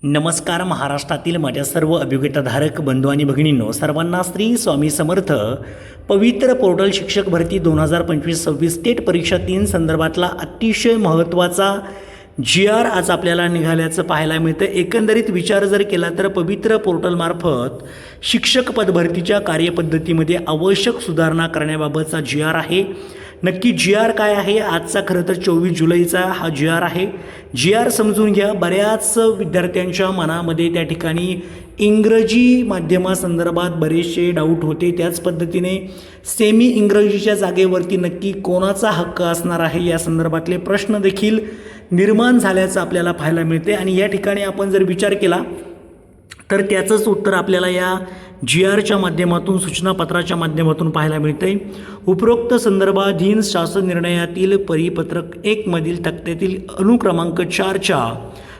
नमस्कार. महाराष्ट्रातील माझ्या सर्व अभियोगिताधारक बंधू आणि भगिनींनो, सर्वांना श्री स्वामी समर्थ. पवित्र पोर्टल शिक्षक भरती 2025-26 स्टेट परीक्षा 3 संदर्भातला अतिशय महत्त्वाचा GR आज आपल्याला निघाल्याचं पाहायला मिळतं. एकंदरीत विचार जर केला तर पवित्र पोर्टलमार्फत शिक्षक पदभरतीच्या कार्यपद्धतीमध्ये आवश्यक सुधारणा करण्याबाबतचा GR आहे. नक्की GR काय आहे? आजचा खरं तर 24 जुलैचा हा GR आहे. GR समजून घ्या. बऱ्याच विद्यार्थ्यांच्या मनामध्ये त्या ठिकाणी इंग्रजी माध्यमासंदर्भात बरेचसे डाऊट होते. त्याच पद्धतीने सेमी इंग्रजीच्या जागेवरती नक्की कोणाचा हक्क असणार आहे या संदर्भातले प्रश्न देखील निर्माण झाल्याचं आपल्याला पाहायला मिळते. आणि या ठिकाणी आपण जर विचार केला तर त्याचंच उत्तर आपल्याला या GRच्या माध्यमातून, सूचनापत्राच्या माध्यमातून पाहायला मिळते. उपरोक्त संदर्भाधीन शासन निर्णयातील परिपत्रक 1 मधील तक्त्यातील अनुक्रमांक 4च्या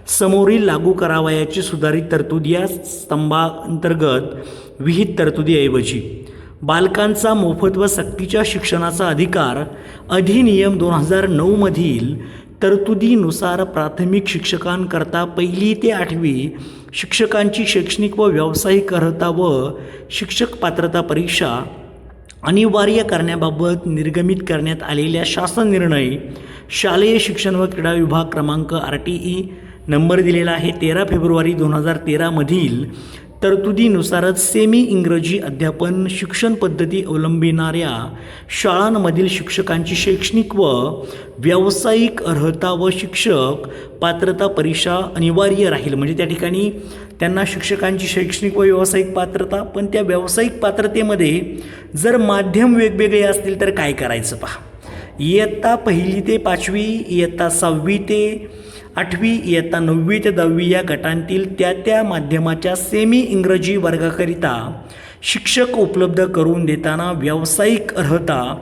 समोरील लागू करावयाची सुधारित तरतूद या स्तंभाअंतर्गत विहित तरतुदीऐवजी बालकांचा मोफत व सक्तीच्या शिक्षणाचा अधिकार अधिनियम 2009 मधील तरतुदीनुसार प्राथमिक शिक्षकांकरता 1ली ते 8वी शिक्षकांची शैक्षणिक व व्यावसायिक अर्हता व शिक्षक पात्रता परीक्षा अनिवार्य करण्याबाबत निर्गमित करण्यात आलेल्या शासन निर्णय शालेय शिक्षण व क्रीडा विभाग क्रमांक RTE नंबर दिलेला आहे 13 फेब्रुवारी 2013 मधील तरतुदीनुसारच सेमी इंग्रजी अध्यापन शिक्षण पद्धती अवलंबिणाऱ्या शाळांमधील शिक्षकांची शैक्षणिक व व्यावसायिक अर्हता व शिक्षक पात्रता परीक्षा अनिवार्य राहील. म्हणजे त्या ठिकाणी त्यांना शिक्षकांची शैक्षणिक व व्यावसायिक पात्रता, पण त्या व्यावसायिक पात्रतेमध्ये जर माध्यम वेगवेगळे असतील तर काय करायचं पहा. इयत्ता 1ली ते 5वी, इयत्ता 6वी ते 8वी, इयत्ता 9वी ते 10वी या गटांतील त्या माध्यमाच्या सेमी इंग्रजी वर्गाकरिता शिक्षक उपलब्ध करून देताना व्यावसायिक अर्हता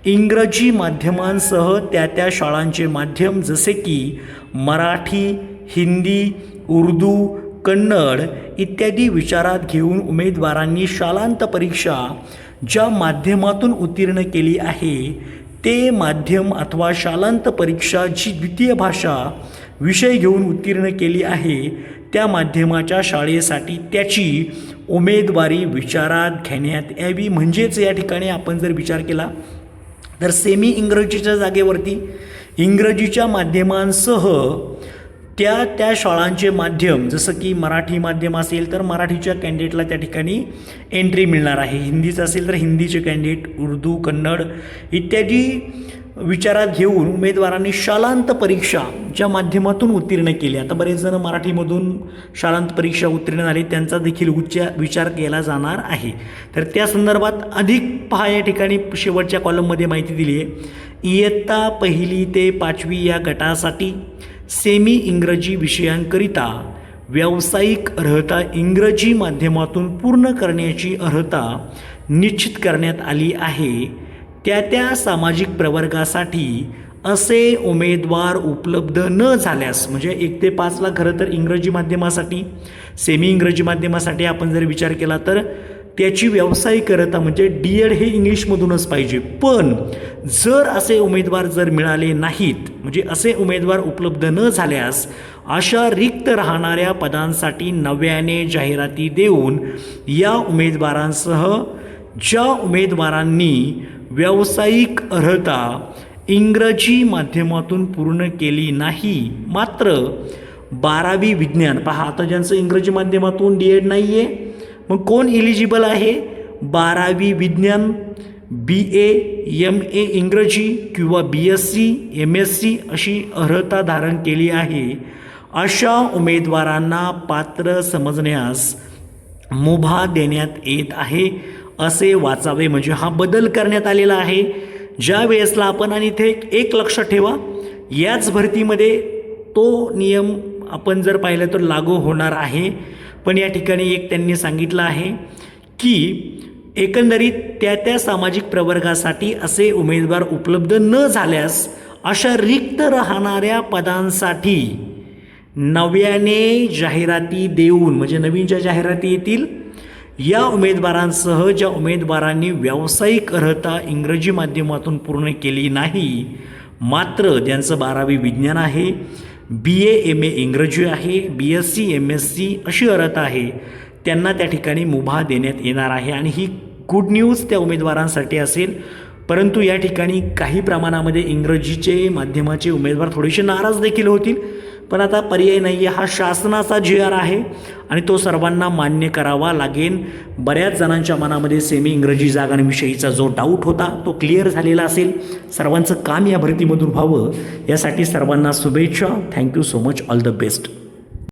इंग्रजी माध्यमांसह त्या शाळांचे माध्यम जसे की मराठी, हिंदी, उर्दू, कन्नड इत्यादी विचारात घेऊन उमेदवारांनी शालांत परीक्षा ज्या माध्यमातून उत्तीर्ण केली आहे ते माध्यम अथवा शालांत परीक्षा जी द्वितीय भाषा विषय घेऊन उत्तीर्ण केली आहे त्या माध्यमाच्या शाळेसाठी त्याची उमेदवारी विचारात घेण्यात यावी. म्हणजेच या ठिकाणी आपण जर विचार केला तर सेमी इंग्रजीच्या जागेवरती इंग्रजीच्या माध्यमांसह त्या शाळांचे माध्यम जसं की मराठी माध्यम असेल तर मराठीच्या कॅन्डिडेटला त्या ठिकाणी एंट्री मिळणार आहे. हिंदीचं असेल तर हिंदीचे कॅन्डिडेट, उर्दू, कन्नड इत्यादी विचारात घेऊन उमेदवारांनी शालांत परीक्षा ज्या माध्यमातून उत्तीर्ण केली. आता बरेच जण मराठीमधून शालांत परीक्षा उत्तीर्ण झाले, त्यांचा देखील विचार केला जाणार आहे. तर त्या संदर्भात अधिक पहा, या ठिकाणी शेवटच्या कॉलममध्ये माहिती दिली आहे. इयत्ता 1ली ते 5वी या गटासाठी सेमी इंग्रजी विषयांकरिता व्यावसायिक अर्हता इंग्रजी माध्यमातून पूर्ण करण्याची अर्हता निश्चित करण्यात आली आहे. त्या सामाजिक प्रवर्गासाठी असे उमेदवार उपलब्ध न झाल्यास, म्हणजे 1 ते 5ला खरं तर इंग्रजी माध्यमासाठी, सेमी इंग्रजी माध्यमासाठी आपण जर विचार केला तर त्याची व्यावसायिक अर्हता म्हणजे DED हे इंग्लिशमधूनच पाहिजे. पण जर असे उमेदवार जर मिळाले नाहीत, म्हणजे असे उमेदवार उपलब्ध न झाल्यास अशा रिक्त राहणाऱ्या पदांसाठी नव्याने जाहिराती देऊन या उमेदवारांसह ज्या उमेदवारांनी व्यावसायिक अर्हता इंग्रजी माध्यमातून पूर्ण केली नाही, मात्र 12वी विज्ञान पहा, आता ज्यांचं इंग्रजी माध्यमातून DED नाही आहे मग कोण इलिजिबल आहे? 12वी विज्ञान, BA, MA इंग्रजी किंवा BSc, MSc अशी अर्हता धारण केली आहे अशा उमेदवारांना पात्र समजण्यास मुभा देण्यात येत आहे असे वाचावे. म्हणजे हा बदल करण्यात आलेला आहे. ज्या वेळेसला आपण, आणि इथे एक लक्षात ठेवा, याच भरतीमध्ये तो नियम आपण जर पाहिलं तर लागू होणार आहे. पण या ठिकाणी एक त्यांनी सांगितलं आहे की एकंदरीत त्या सामाजिक प्रवर्गासाठी असे उमेदवार उपलब्ध न झाल्यास अशा रिक्त राहणाऱ्या पदांसाठी नव्याने जाहिराती देऊन, म्हणजे नवीन ज्या जाहिराती येतील या उमेदवारांसह ज्या उमेदवारांनी व्यावसायिक अर्हता इंग्रजी माध्यमातून पूर्ण केली नाही, मात्र ज्यांचं 12वी विज्ञान आहे, BA MA इंग्रजी आहे, BSc MSc अशी अर्हता आहे त्यांना त्या ठिकाणी मुभा देण्यात येणार आहे आणि ही गुड न्यूज त्या उमेदवारांसाठी असेल. परंतु या ठिकाणी काही प्रमाणामध्ये इंग्रजीचे माध्यमाचे उमेदवार थोडेसे नाराज देखील होतील, पण आता पर्याय नाही आहे. हा शासनाचा GR आहे आणि तो सर्वांना मान्य करावा लागेल. बऱ्याच जणांच्या मनामध्ये सेमी इंग्रजी जागांविषयीचा जो डाऊट होता तो क्लिअर झालेला असेल. सर्वांचं काम या भरतीमधून व्हावं यासाठी सर्वांना शुभेच्छा. Thank you so much. All the best.